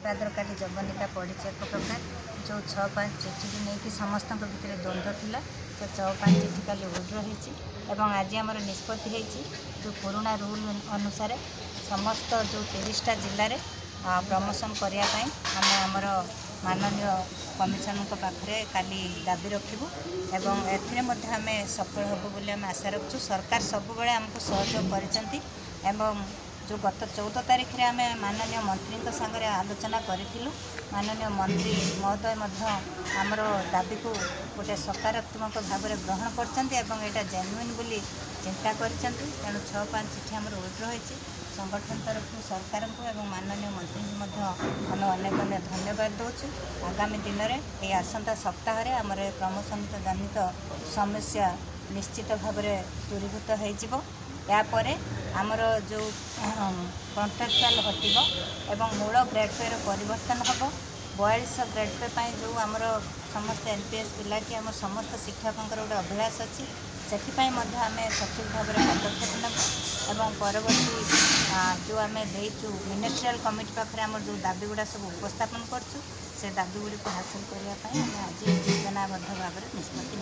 बेदरकारी जबनिका पड़ी एक प्रकार जो 6-5 चिठी की नहीं समस्त भितर द्वंद्व थिला से 6-5 चिठी काली विड्र होती आज आम निष्पत्ति जो पुराणा रूल अनुसार समस्त जो 30टा जिले में प्रमोशन करने आम आमर माननीय कमिशनर पाखे काली दाबी रखू एवं एमें सफल हबू बोली आम आशा रखु। सरकार सबुबले आमको सहयोग कर जो गत 14 तारीख में आम माननीय मंत्री सागर आलोचना करूँ माननीय मंत्री महोदय आमर दाबी को गोटे सकारात्मक भाव में ग्रहण कर जेन्युइन बोली चिंता कर तेणु 6-5 चिठी आमर विड्र होती संगठन तरफ सरकार को एवं माननीय मंत्री आम अनेक अनेक धन्यवाद दूचु। आगामी दिन में ये आसंता सप्ताह आमर प्रमोशन जनित समस्या निश्चित भाव में दूरीभूत हो यापर आमर जो कॉन्ट्रैक्चुअल हटिब एवं मूल ग्रेड पे परिवर्तन हम 42 ग्रेड पे जो आमर समस्त एनपीएस पिला कि आम समस्त शिक्षकों गोटे अभिलाष अच्छी से आम सठिक भाव में पदक्षेप नेब परवर्ती जो आम देचु मिनिस्ट्रियल कमिटी पाखे आम जो दाबी गुड़ा सब उपस्थापन करछु से दाबी गुड़ी को हासिल करने आज योजनाबद्ध भाव में निष्पत्ति।